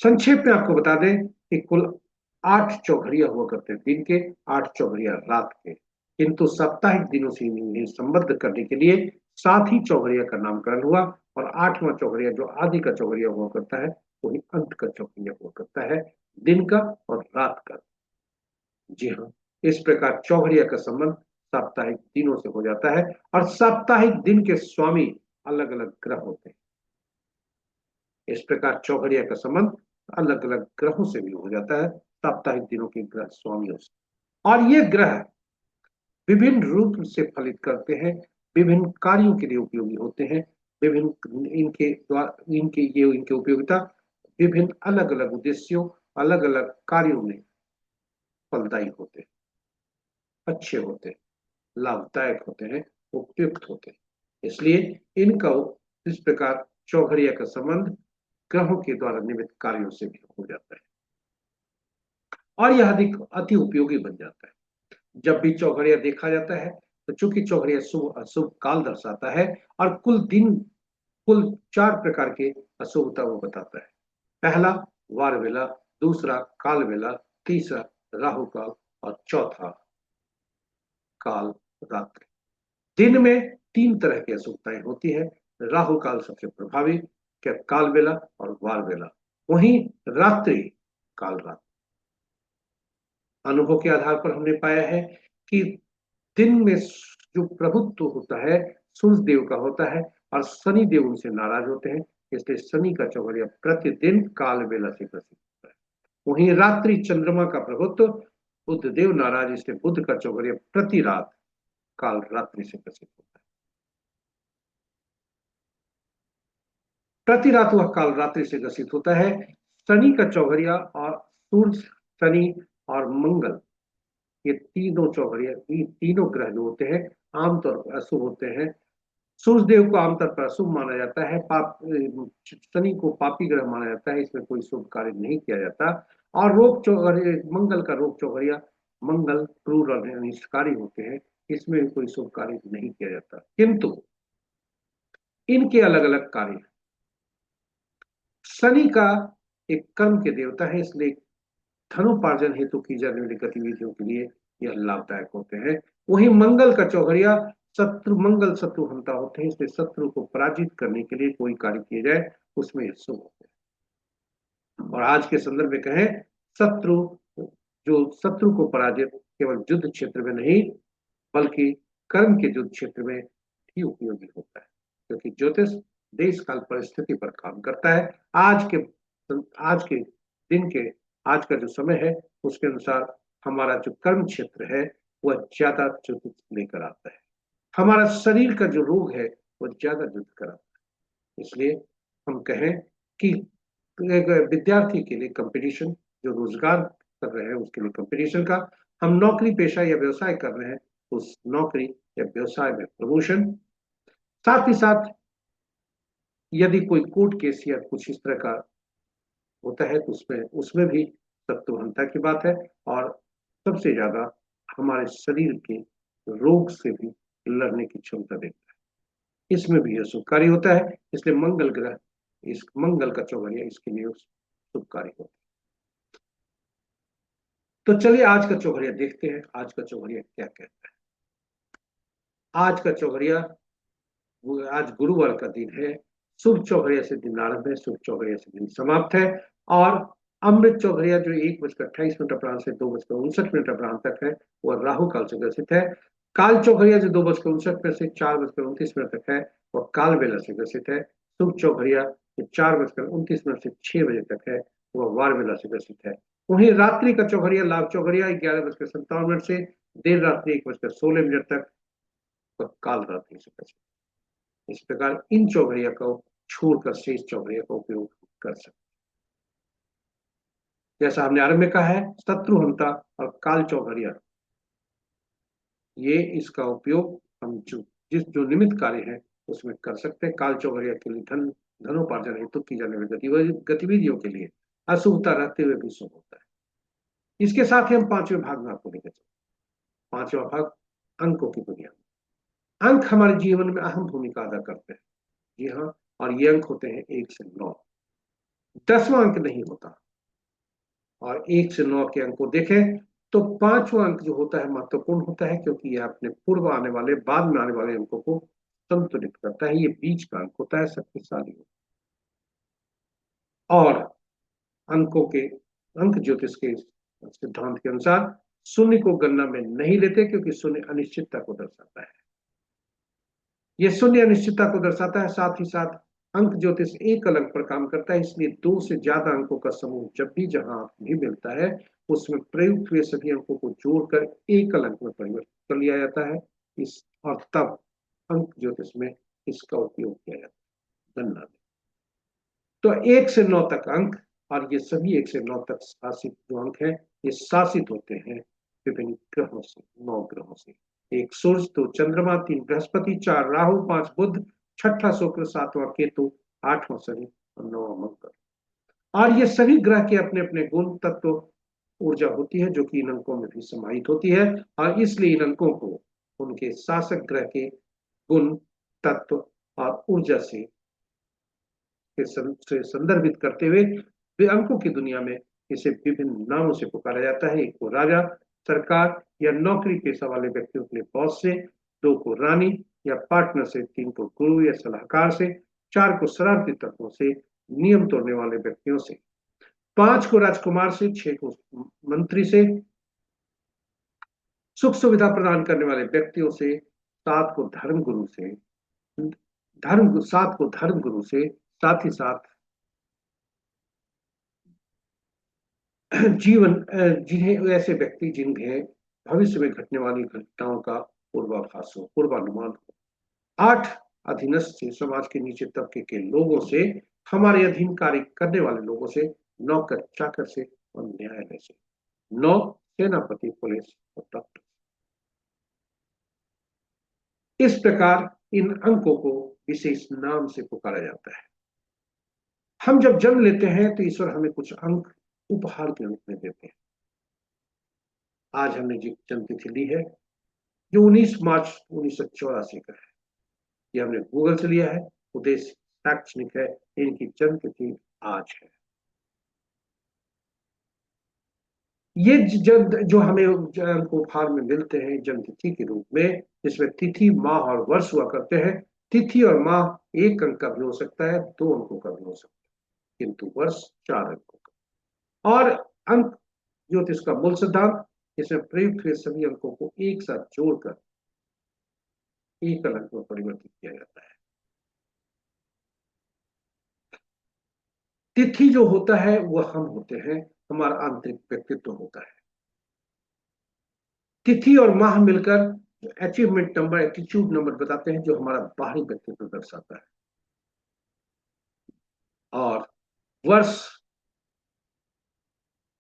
संक्षेप में आपको बता दें कि कुल 8 चौघड़िया हुआ करते हैं दिन के, 8 चौघड़िया रात के, किंतु साप्ताहिक दिनों से इन्हें संबद्ध करने के लिए 7 ही चौघड़िया का नामकरण हुआ, और 8वां चौघड़िया जो आदि का चौघड़िया हुआ करता है वही अंत का चौघड़िया हुआ करता है, दिन का और रात का। जी हाँ, इस प्रकार चौघड़िया का संबंध साप्ताहिक दिनों से हो जाता है, और साप्ताहिक दिन के स्वामी अलग अलग ग्रह होते हैं। इस प्रकार चौघड़िया का संबंध अलग अलग ग्रहों से भी हो जाता है, साप्ताहिक दिनों के ग्रह स्वामियों से। और ये ग्रह विभिन्न रूप से फलित करते हैं, विभिन्न कार्यों के लिए उपयोगी होते हैं, विभिन्न इनके उपयोगिता विभिन्न अलग अलग उद्देश्यों, अलग अलग कार्यों में फलदायी होते हैं, अच्छे होते हैं, लाभदायक होते हैं, उपयुक्त होते हैं। इसलिए इनका इस प्रकार चौघड़िया का संबंध ग्रहों के द्वारा निमित्त कार्यों से भी हो जाता है, और यह अधिक अति उपयोगी बन जाता है। जब भी चौघड़िया देखा जाता है तो चूंकि चौघड़िया शुभ अशुभ काल दर्शाता है, और कुल 4 प्रकार के अशुभता वो बताता है। पहला वार वेला, दूसरा काल वेला, तीसरा राहु काल, और चौथा काल रात्रि। दिन में 3 तरह की अशुभताएं होती है। राहु काल सबसे प्रभावी, क्या काल वेला और वार वेला, वहीं रात्रि काल रात्रि। अनुभव के आधार पर हमने पाया है कि दिन में जो प्रभुत्व होता है सूर्य देव का होता है, और शनि देव उनसे नाराज होते हैं, इसलिए शनि का चौघड़िया प्रतिदिन काल वेला से प्रसिद्ध होता है। वहीं रात्रि चंद्रमा का प्रभुत्व, बुध देव नाराज, इसलिए बुध का चौघड़िया प्रति रात काल रात्रि से ग्रसित होता है। प्रति रात वह काल रात्रि से ग्रसित होता है। शनि का चौघरिया और सूर्य, शनि और मंगल, ये तीनों चौघरिया, ये तीनों ग्रह जो होते हैं आमतौर पर अशुभ होते हैं। सूर्य देव को आमतौर पर अशुभ माना जाता है। शनि को पापी ग्रह माना जाता है, इसमें कोई शुभ कार्य नहीं किया जाता। और रोग चौघरिया, मंगल का रोग चौघरिया, मंगल क्रूर और अनिष्टकारी होते हैं, इसमें भी कोई शुभ कार्य नहीं किया जाता। किंतु इनके अलग अलग कार्य हैं। शनि का एक कर्म के देवता है, इसलिए धनोपार्जन हेतु की जाने वाली गतिविधियों के लिए यह लाभदायक होते हैं। वहीं मंगल का चौघरिया, मंगल शत्रुहंता होते हैं, इसलिए शत्रु को पराजित करने के लिए कोई कार्य किए जाए उसमें यह शुभ होते हैं। और आज के संदर्भ में कहें, शत्रु शत्रु को पराजित केवल युद्ध क्षेत्र में नहीं बल्कि कर्म के युद्ध क्षेत्र में भी उपयोगी होता है, क्योंकि ज्योतिष देश काल परिस्थिति पर काम करता है। आज के दिन के, आज का जो समय है उसके अनुसार हमारा जो कर्म क्षेत्र है वह ज्यादा ज्योतिष लेकर आता है। हमारा शरीर का जो रोग है वह ज्यादा युद्ध कराता है। इसलिए हम कहें कि विद्यार्थी के लिए कंपटीशन, जो रोजगार कर रहे हैं उसके लिए कंपटीशन का, हम नौकरी पेशा या व्यवसाय कर रहे हैं उस नौकरी या व्यवसाय में प्रमोशन, साथ ही साथ यदि कोई कोर्ट केस या कुछ इस तरह का होता है तो उसमें उसमें भी शत्रुहंता की बात है। और सबसे ज्यादा हमारे शरीर के रोग से भी लड़ने की क्षमता देता है, इसमें भी यह शुभकारी होता है। इसलिए मंगल ग्रह, इस मंगल का चौघरिया इसके लिए शुभकारी होता है। तो चलिए आज का चौघरिया देखते हैं, आज का चौघरिया क्या कहता है। आज का चौघरिया, आज गुरुवार का दिन है। शुभ चौघरिया से दिन आरंभ है, शुभ चौघरिया से दिन समाप्त है। और अमृत चौघरिया जो 1:28 अपराह्न से 2:59 अपराह्न तक है वह राहु काल से ग्रसित है। काल चौघरिया जो 2:59 से 4:29 तक है वह काल बेला से ग्रसित है। शुभ चौघरिया जो 4:29 से 6 बजे तक है वह वार बेला से ग्रसित है। वहीं रात्रि का चौघरिया, लाभ चौघरिया 11:57 से देर रात्रि 1:16 तक वह काल रात्रि से ग्रसित है। इस प्रकार इन चौघरिया को छोड़कर शेष चौघरिया का उपयोग कर सकते। जैसा हमने आरंभ में कहा है, शत्रुहंता और काल चौघरिया, ये इसका उपयोग हम जो निमित्त कार्य है उसमें कर सकते हैं। काल चौघरिया के लिए धनोपार्जन हेतु की जाने वाली गतिविधियों के लिए अशुभता रहते हुए भी शुभ होता है। इसके साथ ही हम पांचवें भाग में आपको लेकर चलते। पांचवा भाग अंकों की दुनिया में। अंक हमारे जीवन में अहम भूमिका अदा करते हैं। जी हाँ, और ये अंक होते हैं 1 से 9। 10वां अंक नहीं होता। और 1 से 9 के अंक को देखें तो 5वां अंक जो होता है महत्वपूर्ण होता है, क्योंकि यह अपने पूर्व आने वाले, बाद में आने वाले अंकों को संतुलित करता है। ये बीच का अंक होता है, शक्तिशाली होता है। और अंकों के, अंक ज्योतिष के सिद्धांत के अनुसार शून्य को गणना में नहीं लेते, क्योंकि शून्य अनिश्चितता को दर्शाता है। यह शून्य अनिश्चितता को दर्शाता है। साथ ही साथ अंक ज्योतिष एक अलग पर काम करता है, इसलिए 2 से ज्यादा अंकों का समूह जब भी जहां भी मिलता है उसमें प्रयुक्त हुए सभी अंकों को जोड़कर एक अंक में परिवर्तित कर लिया जाता है। इस और तब अंक ज्योतिष में इसका उपयोग किया जाता है गणना में। तो 1 से 9 तक अंक, और ये सभी 1 से 9 तक शासित जो अंक है ये शासित होते हैं विभिन्न ग्रहों से, 9 ग्रहों से। 1 सूर्य, 2 चंद्रमा, 3 बृहस्पति, 4 राहु, 5 बुध, 6वां शुक्र, 7वां केतु, 8वां शनि और 9वां मंगल। और ये सभी ग्रह के अपने अपने गुण, तत्व, ऊर्जा होती है जो कि इन अंकों में भी समाहित होती है। और इसलिए इन अंकों को उनके शासक ग्रह के गुण, तत्व और ऊर्जा से संदर्भित करते हुए वे अंकों की दुनिया में इसे विभिन्न नामों से पुकारा जाता है। 1 को राजा, सरकार या नौकरी पेशा वाले व्यक्तियों के लिए बॉस से, 2 को रानी या पार्टनर से, 3 को गुरु या सलाहकार से, 4 को शरारती तत्वों से, नियम तोड़ने वाले व्यक्तियों से, 5 को राजकुमार से, 6 को मंत्री से, सुख सुविधा प्रदान करने वाले व्यक्तियों से, 7 को धर्म गुरु से, 7 को धर्म गुरु से, साथ ही साथ जिन्हें ऐसे व्यक्ति जिन्हें भविष्य में घटने वाली घटनाओं का पूर्वाभास हो, पूर्वानुमान हो। 8 अधीनस्थ से, समाज के नीचे तबके के लोगों से, हमारे अधीन कार्य करने वाले लोगों से, नौकर चाकर से और न्यायालय से। 9 सेनापति, पुलिस और डॉक्टर। इस प्रकार इन अंकों को विशेष नाम से पुकारा जाता है। हम जब जन्म लेते हैं तो ईश्वर हमें कुछ अंक उपहार के रूप में देते हैं। आज हमने जो जन्म तिथि ली है, जो 19 मार्च 1984 का है, ये हमने गूगल से लिया है, उद्देश्य शैक्षणिक है। इनकी जन्म तिथि आज है। ये जो हमें अंक उपहार में मिलते हैं जन्म तिथि के रूप में, जिसमें तिथि, माह और वर्ष हुआ करते हैं। तिथि और माह 1 अंक का भी हो सकता है, 2 अंकों का भी हो सकता है, किंतु वर्ष 4 अंकों का। और अंक ज्योतिष का मूल सिद्धांत, इसमें प्रयुक्त हुए सभी अंकों को एक साथ जोड़कर एक अंक में परिवर्तित किया जाता है। तिथि जो होता है वह हम होते हैं, हमारा आंतरिक व्यक्तित्व होता है। तिथि और माह मिलकर अचीवमेंट नंबर, एटीट्यूड नंबर बताते हैं, जो हमारा बाहरी व्यक्तित्व दर्शाता है। और वर्ष,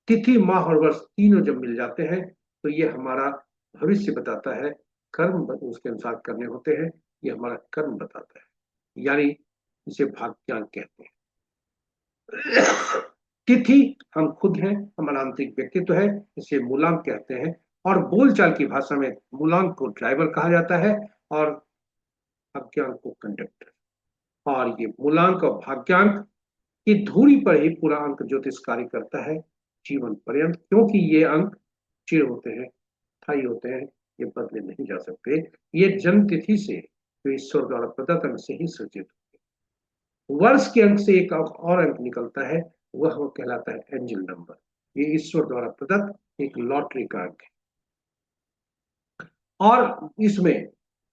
तिथि, माह और वर्ष तीनों जब मिल जाते हैं तो ये हमारा भविष्य बताता है। कर्म उसके अनुसार करने होते हैं, ये हमारा कर्म बताता है, यानी इसे भाग्यांक कहते हैं। तिथि हम खुद हैं, हमारा आंतरिक व्यक्तित्व है, इसे मूलांक कहते हैं। और बोलचाल की भाषा में मूलांक को ड्राइवर कहा जाता है और भाग्यांक को कंडक्टर। और ये मूलांक और भाग्यांक की धुरी पर ही पूरा अंक ज्योतिष कार्य करता है जीवन पर्यंत, क्योंकि ये अंक चिर होते हैं, स्थायी होते हैं, ये बदले नहीं जा सकते। ये जन्म तिथि से, जो ईश्वर द्वारा प्रदत्त अंक से ही सृजित होते। वर्ष के अंक से एक और अंक निकलता है, वह वो कहलाता है एंजल नंबर। ये ईश्वर द्वारा प्रदत्त एक लॉटरी का अंक है। और इसमें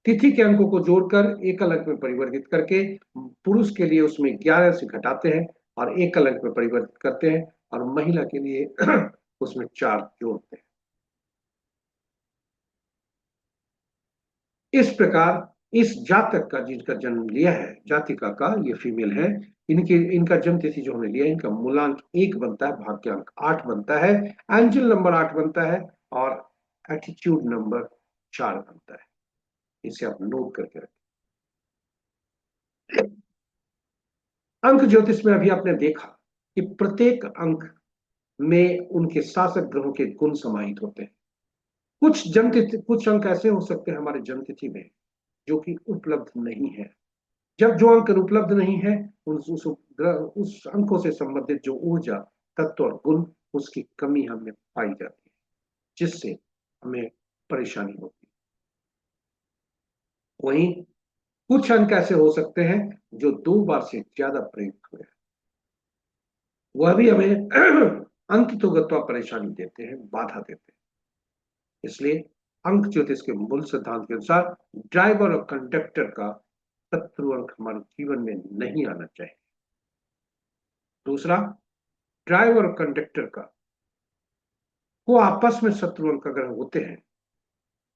तिथि के अंकों को जोड़कर एकल अंक में परिवर्तित करके पुरुष के लिए उसमें 11 से घटाते हैं और एकल अंक में परिवर्तित करते हैं, और महिला के लिए उसमें 4 जोड़ते हैं। इस प्रकार इस जातक का, जिनका जन्म लिया है, जातिका का, ये फीमेल है, इनका जन्म तिथि जो हमने लिया है, इनका मूलांक 1 बनता है, भाग्यांक 8 बनता है, एंजल नंबर 8 बनता है और एटीट्यूड नंबर 4 बनता है। इसे आप नोट करके रखें। अंक ज्योतिष में अभी आपने देखा कि प्रत्येक अंक में उनके शासक ग्रहों के गुण समाहित होते हैं। कुछ अंक ऐसे हो सकते हैं हमारे जन्म तिथि में जो कि उपलब्ध नहीं है। जब जो अंक उपलब्ध नहीं है, उस अंकों से संबंधित जो ऊर्जा, तत्व और गुण, उसकी कमी हमें पाई जाती है, जिससे हमें परेशानी होती है। वहीं कुछ अंक ऐसे हो सकते हैं जो 2 बार से ज्यादा प्रयुक्त हुए, वह भी हमें अंततोगत्वा परेशानी देते हैं, बाधा देते हैं। इसलिए अंक ज्योतिष के मूल सिद्धांत के अनुसार ड्राइवर और कंडक्टर का शत्रु अंक हमारे जीवन में नहीं आना चाहिए। दूसरा, ड्राइवर और कंडक्टर का को आपस में शत्रु अंक अगर होते हैं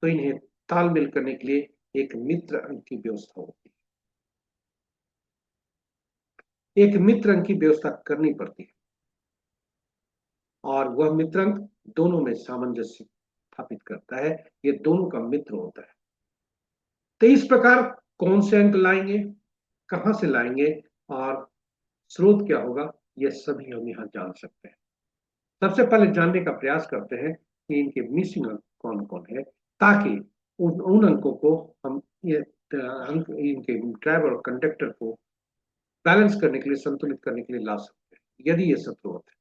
तो इन्हें तालमेल करने के लिए एक मित्र अंक की व्यवस्था होती है, एक मित्र अंक की व्यवस्था करनी पड़ती है, और वह मित्र अंक दोनों में सामंजस्य स्थापित करता है, ये दोनों का मित्र होता है। तो इस प्रकार कौन से अंक लाएंगे, कहां से लाएंगे और स्रोत क्या होगा, ये सभी हम यहाँ जान सकते हैं। सबसे पहले जानने का प्रयास करते हैं कि इनके मिसिंग अंक कौन कौन है, ताकि उन अंकों को हम ये अंक, इनके ड्राइवर और कंडक्टर को बैलेंस करने के लिए, संतुलित करने के लिए ला सकते हैं, यदि ये शत्रु होते हैं।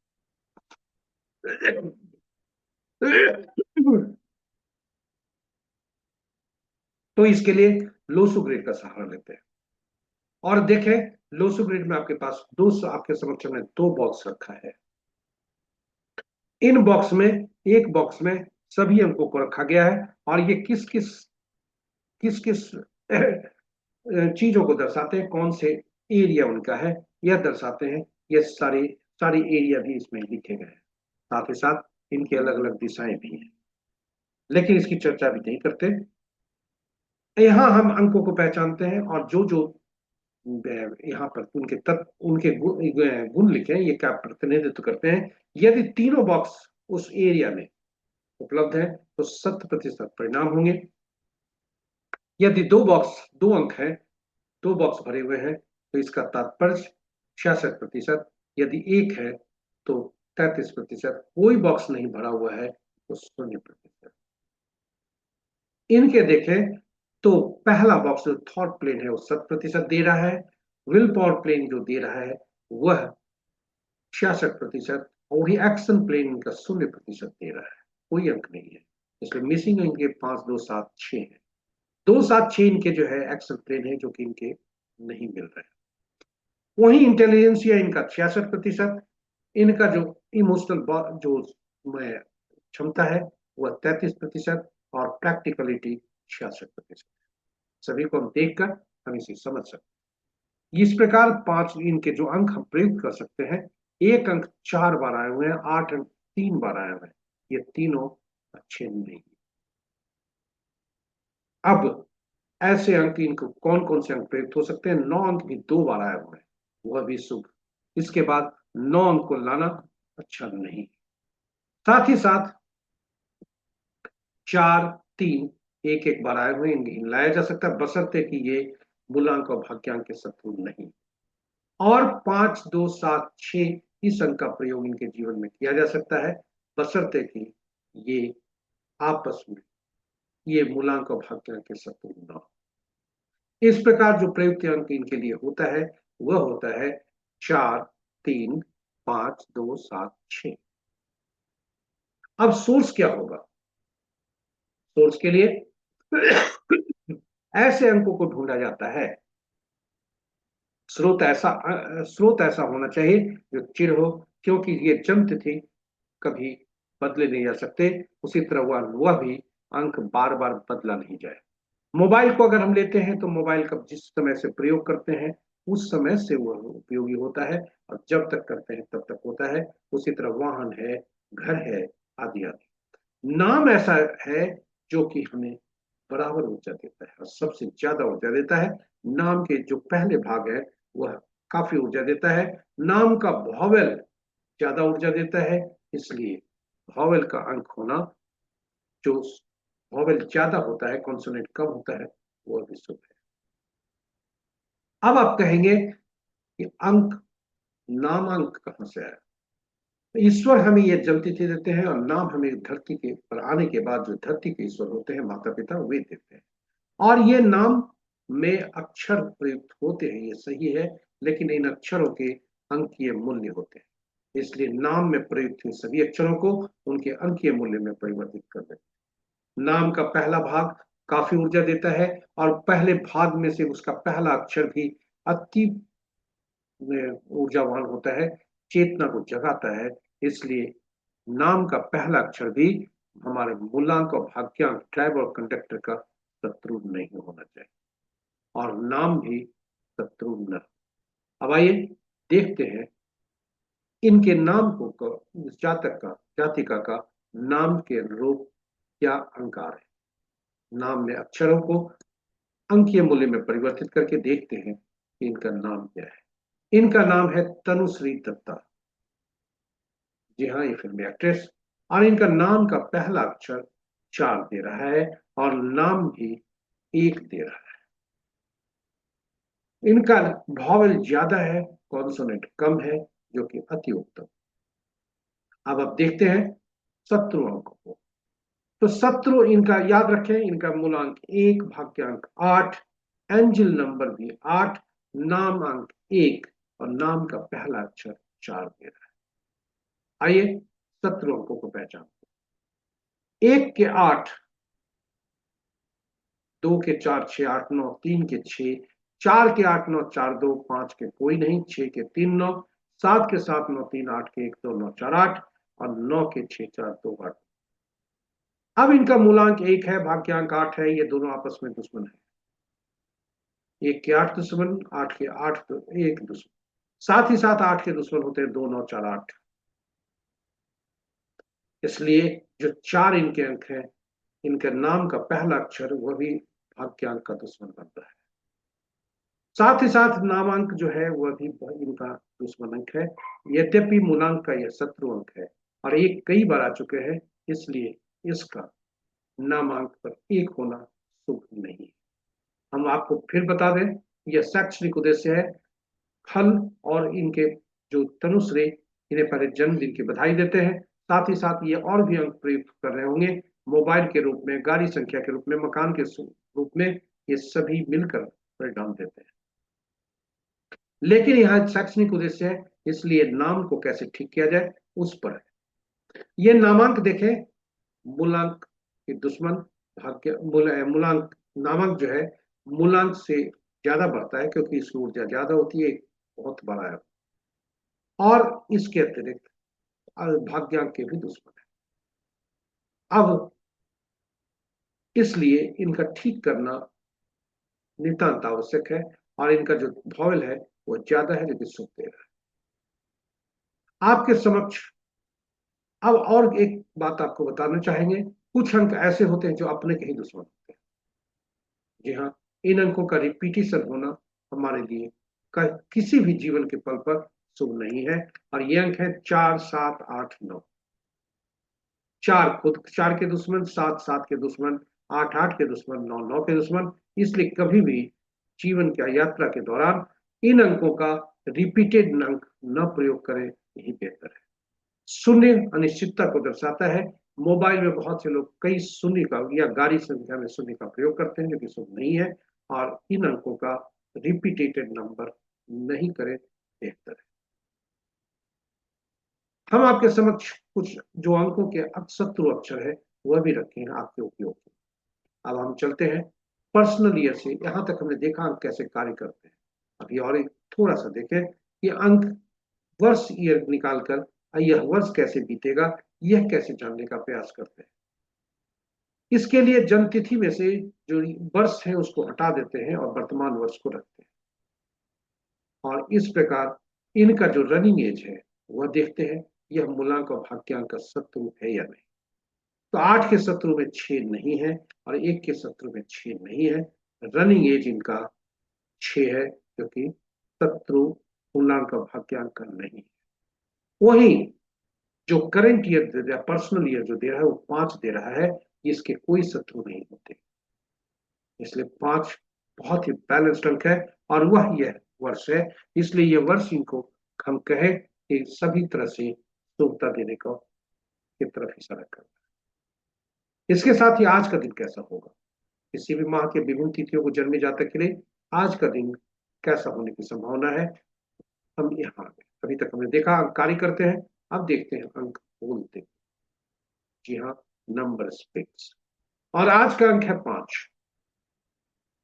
तो इसके लिए लोसू ग्रेड का सहारा लेते हैं। और देखें, लोसू ग्रेड में आपके पास आपके समक्ष में 2 बॉक्स रखा है। इन बॉक्स में, एक बॉक्स में सभी अंकों को रखा गया है, और ये किस किस चीजों को दर्शाते हैं, कौन से एरिया उनका है, यह दर्शाते हैं। ये सारी सारी एरिया भी इसमें लिखे गए हैं, साथ ही साथ इनकी अलग अलग दिशाएं भी हैं, लेकिन इसकी चर्चा भी नहीं करते। यहाँ हम अंकों को पहचानते हैं और जो जो यहाँ पर उनके तत्व, उनके गुण लिखे हैं, ये क्या प्रतिनिधित्व करते हैं। यदि तीनों बॉक्स उस एरिया में उपलब्ध है तो 100% परिणाम होंगे। यदि दो अंक है, दो बॉक्स भरे हुए हैं, तो इसका तात्पर्य 66%। यदि एक है तो 33%। कोई बॉक्स नहीं भरा हुआ है तो 0%। इनके देखें तो पहला बॉक्स जो थॉट प्लेन है वो 100% दे रहा है, विल पावर प्लेन जो दे रहा है वह 66%, और वही एक्शन प्लेन इनका 0% दे रहा है, कोई अंक नहीं है। इसलिए मिसिंग इनके 5, 2, 7, 6 है। 2, 7, 6 इनके जो है एक्शन प्लेन है, जो कि इनके नहीं मिल रहे हैं। वही इंटेलिजेंसिया इनका 66%, इनका जो इमोशनल जो क्षमता है वह 33%, और प्रैक्टिकलिटी 66%। सभी को हम देखकर हम इसे समझ सकते हैं। इस प्रकार 5 इनके जो अंक हम प्रयुक्त कर सकते हैं। एक अंक 4 बार आए हुए हैं, 8 अंक 3 बार आए हुए हैं, ये तीनों अच्छे नहीं। अब ऐसे अंक इनको कौन कौन से अंक प्रयुक्त हो सकते हैं। 9 अंक भी 2 बार आए हुए हैं, वह भी शुभ। इसके बाद 9 अंक को लाना अच्छा नहीं। साथ ही साथ 4, 3 एक एक बार आए हुए इन्हें लाया जा सकता है, बशर्ते कि ये मूलांक और भाग्यांक के शत्रु नहीं। और 5, 2, 7, 6 इस अंक का प्रयोग इनके जीवन में किया जा सकता है, बशर्ते कि ये आपस में ये मूलांक और भाग्यांक के शत्रु न हो। इस प्रकार जो प्रयुक्त अंक इनके लिए होता है वह होता है 4, 3, 5, 2, 7, 6। अब सोर्स क्या होगा। सोर्स के लिए ऐसे अंकों को ढूंढा जाता है, स्रोत ऐसा होना चाहिए जो चिर हो, क्योंकि ये जन्म तिथि कभी बदले नहीं जा सकते। उसी तरह वह भी अंक बार बार बदला नहीं जाए। मोबाइल को अगर हम लेते हैं तो मोबाइल का जिस समय से प्रयोग करते हैं उस समय से वह उपयोगी होता है, और जब तक करते हैं तब तक होता है। उसी तरह वाहन है, घर है, आदि आदि। नाम ऐसा है जो कि हमें बराबर ऊर्जा देता है, और सबसे ज्यादा ऊर्जा देता है। नाम के जो पहले भाग है वह काफी ऊर्जा देता है। नाम का वॉवेल ज्यादा ऊर्जा देता है, इसलिए वॉवेल का अंक होना, जो वॉवेल ज्यादा होता है कॉन्सोनेंट कम होता है, वो भी शुभ है। अब आप कहेंगे कि अंक, नामांक कहां से आया। तो ईश्वर हमें ये जलतिथि देते हैं, और नाम हमें धरती के पर आने के बाद जो धरती के ईश्वर होते हैं, माता पिता, वे देते हैं। और ये नाम में अक्षर प्रयुक्त होते हैं, ये सही है, लेकिन इन अक्षरों के अंकीय मूल्य होते हैं। इसलिए नाम में प्रयुक्त हुए सभी अक्षरों को उनके अंकीय मूल्य में परिवर्तित कर देते हैं। नाम का पहला भाग काफी ऊर्जा देता है, और पहले भाग में से उसका पहला अक्षर भी अति ऊर्जावान होता है, चेतना को जगाता है। इसलिए नाम का पहला अक्षर भी हमारे मूलांक और भाग्यांक, ट्राइब और कंडक्टर का शत्रु नहीं होना चाहिए, और नाम भी शत्रु न। अब आइए देखते हैं इनके नाम को, जातक का, जातिका का नाम के अनुरूप क्या अंकार है। नाम में अक्षरों को अंकीय मूल्य में परिवर्तित करके देखते हैं कि इनका नाम क्या है। इनका नाम है तनुश्री दत्ता। जी हाँ, ये फिल्मी एक्ट्रेस। और इनका नाम का पहला अक्षर 4 दे रहा है, और नाम भी 1 दे रहा है। इनका वॉवेल ज्यादा है, कॉन्सोनेंट कम है, जो कि अति उत्तम। अब आप देखते हैं शत्रु अंकों को। तो शत्रु इनका याद रखें, इनका मूलांक 1, भाग्यांक 8, एंजल नंबर भी 8, नाम अंक 1, और नाम का पहला अक्षर 4 दे रहा है। आइए शत्रु अंकों को पहचानते हैं। 1 के 8, 2 के 4, 6, 8, 9, 3 के 6, 4 के 8, 9, 4, 2, 5 के कोई नहीं, 6 के 3, 9, 7 के 7, 9, 3, 8 के 1, 2, 9, 4, 8, और 9 के 6, 4, 2, 8। अब इनका मूलांक 1 है, भाग्यांक 8 है, ये दोनों आपस में दुश्मन है। 1 के 8 दुश्मन, 8 के 8 तो 1 दुश्मन। साथ ही साथ 8 के दुश्मन होते हैं 2, 9, 4, 8। इसलिए जो 4 इनके अंक हैं, इनके नाम का पहला अक्षर वह भी भाग्यांक का दुश्मन बनता है। साथ ही साथ नामांक जो है वह भी इनका दुश्मन अंक है। यद्यपि मूलांक का यह शत्रु अंक है और एक कई बार आ चुके हैं, इसलिए इसका नामांक पर एक होना शुभ नहीं है। हम आपको फिर बता दें, यह शैक्षणिक उद्देश्य है। फल और इनके जो तनुश्री, इन्हें पहले जन्मदिन की बधाई देते हैं। साथ ही साथ ये और भी अंक प्रयुक्त कर रहे होंगे, मोबाइल के रूप में, गाड़ी संख्या के रूप में, मकान के रूप में, ये सभी मिलकर परिणाम देते हैं। लेकिन यहाँ शैक्षणिक उद्देश्य है, इसलिए नाम को कैसे ठीक किया जाए उस पर है। ये नामांक देखें, मूलांक के दुश्मन भाग्य मूलांक, नामांक जो है मूलांक से ज्यादा बढ़ता है क्योंकि इसकी ऊर्जा ज्यादा होती है, बहुत बड़ा है। और इसके अतिरिक्त भाग्यांक के भी दुश्मन है। अब इसलिए इनका ठीक करना नितांत आवश्यक है और इनका जो वॉवेल है वो ज्यादा है लेकिन शुभ दे रहा है आपके समक्ष। अब और एक बात आपको बताना चाहेंगे, कुछ अंक ऐसे होते हैं जो अपने के ही दुश्मन होते हैं। जी हाँ, इन अंकों का रिपीटिशन होना हमारे लिए किसी भी जीवन के पल पर शुभ नहीं है। और ये अंक है 4, 7, 8, 9। 4 खुद 4 के दुश्मन, 7, 7 के दुश्मन, 8, 8 के दुश्मन, 9, 9 के दुश्मन। इसलिए कभी भी जीवन की यात्रा के दौरान इन अंकों का रिपीटेड अंक न प्रयोग करें, यही बेहतर है। शून्य अनिश्चितता को दर्शाता है। मोबाइल में बहुत से लोग कई शून्य का या गाड़ी संख्या में शून्य का प्रयोग करते हैं जो कि शुभ नहीं है। और इन अंकों का रिपीटेड नंबर नहीं करें, बेहतर है। हम आपके समक्ष कुछ जो अंकों के शत्रु अक्षर है वह भी रखे हैं आपके उपयोग के। अब हम चलते हैं पर्सनल ईयर से। यहां तक हमने देखा अंक कैसे कार्य करते हैं। अभी और एक थोड़ा सा देखें कि अंक वर्ष ईयर निकालकर यह वर्ष कैसे बीतेगा, यह कैसे जानने का प्रयास करते हैं। इसके लिए जन्म तिथि में से जो वर्ष है उसको हटा देते हैं और वर्तमान वर्ष को रखते हैं। और इस प्रकार इनका जो रनिंग एज है वह देखते हैं, यह मूलांक और भाग्यांक का शत्रु है या नहीं। तो 8 के शत्रु में 6 नहीं है और 1 के शत्रु में 6 नहीं है। रनिंग एज इनका 6 है क्योंकि शत्रु मूलांक और भाग्यांक का नहीं है। वही जो करंट ईयर दे रहा है, पर्सनल ईयर जो दे रहा है वो 5 दे रहा है, इसके कोई शत्रु नहीं होते। इसलिए 5 बहुत ही बैलेंस्ड अंक है और वह यह वर्ष है। इसलिए यह वर्ष इनको हम कहें कि सभी तरह से शुभता देने को की तरफ इशारा करता है। इसके साथ ही आज का दिन कैसा होगा, किसी भी माह के विभिन्न तिथियों को जन्मे जातक के लिए आज का दिन कैसा होने की संभावना है, हम यहाँ अभी तक हमने देखा अंक कार्य करते हैं। अब देखते हैं अंक बोलते हैं। जी हाँ, नंबर स्पिक्स। और आज का अंक है 5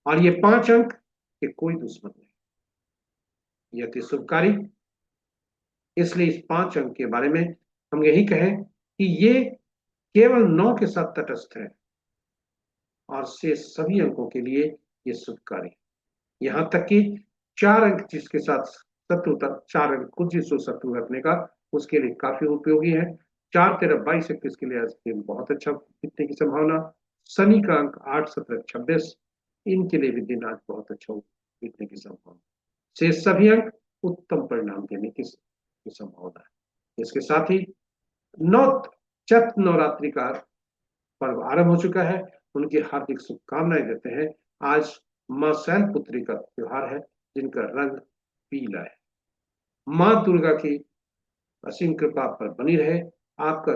और ये 5 अंक के कोई दुश्मन नहीं, यह शुभकारी। इसलिए इस 5 अंक के बारे में हम यही कहें कि ये केवल 9 के साथ तटस्थ है और से सभी अंकों के लिए ये शुभकारी। यहां तक कि 4 अंक जिसके साथ शत्रुता, 4 अंक खुद जिसको शत्रु रखने का, उसके लिए काफी उपयोगी है। 4, 13, 22, 21 के लिए आज दिन बहुत अच्छा बीतने की संभावना। शनि का अंक 8, 17, 26, इनके लिए भी दिन आज बहुत अच्छा बीतने की संभावना। शेष सभी अंक उत्तम परिणाम देने की संभावना है। इसके साथ ही चैत्र नवरात्रि का पर्व आरंभ हो चुका है। उनकी हार्दिक शुभकामनाएं देते हैं। आज मां शैलपुत्री का त्योहार है जिनका रंग पीला है। मां दुर्गा की असीम कृपा पर बनी रहे। आपका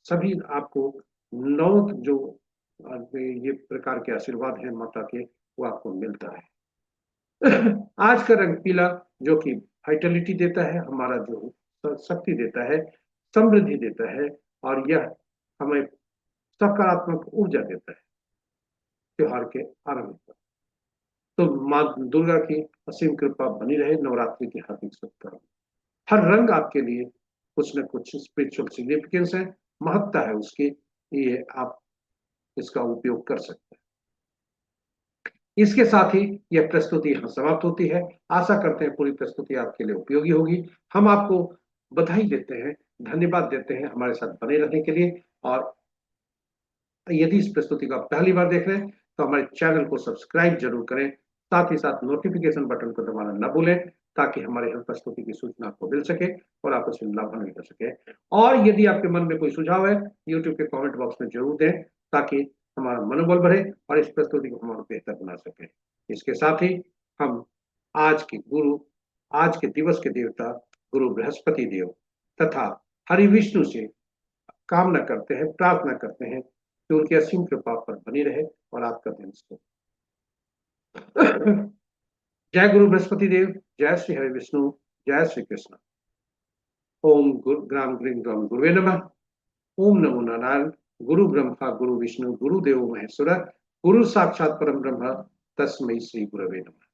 सभी आपको 9 जो ये प्रकार के आशीर्वाद हैं माता के, वो आपको मिलता है। आज का रंग पीला जो कि वाइटलिटी देता है, हमारा जो शक्ति देता है, समृद्धि देता है और यह हमें सकारात्मक ऊर्जा देता है त्योहार के आरंभ पर। तो माँ दुर्गा की असीम कृपा बनी रहे। नवरात्रि की हार्दिक शुभकामनाएं। हर रंग आपके लिए कुछ न कुछ स्पिरिचुअल सिग्निफिकेंस है, महत्ता है उसकी, ये आप इसका उपयोग कर सकते हैं। इसके साथ ही यह प्रस्तुति यहाँ समाप्त होती है। आशा करते हैं पूरी प्रस्तुति आपके लिए उपयोगी होगी। हम आपको बधाई देते हैं, धन्यवाद देते हैं हमारे साथ बने रहने के लिए। और यदि इस प्रस्तुति को आप पहली बार देख रहे हैं तो हमारे चैनल को सब्सक्राइब जरूर करें, साथ ही साथ नोटिफिकेशन बटन को दबाना न भूलें, ताकि हमारे हर प्रस्तुति की सूचना आपको मिल सके और आप उससे लाभान्वित हो सके। और यदि आपके मन में कोई सुझाव है, यूट्यूब के कमेंट बॉक्स में जरूर दें, ताकि हमारा मनोबल बढ़े और इस प्रस्तुति को हम और बेहतर बना सके। इसके साथ ही हम आज के दिवस के देवता गुरु बृहस्पति देव तथा हरि विष्णु से कामना करते हैं, प्रार्थना करते हैं कि उनकी असीम कृपा पर बनी रहे और आपका दिन शुभ। जय गुरु बृहस्पति देव, जय श्री हरि विष्णु, जय श्री कृष्ण। ओम ग्राम ग्रीम ग्राम गुरुवे नमः। ओम नमो नारायण। गुरु ब्रह्मा गुरु विष्णु गुरुदेव महेश्वर, गुरु साक्षात परम ब्रह्म, तस्मै श्री गुरवे नमः।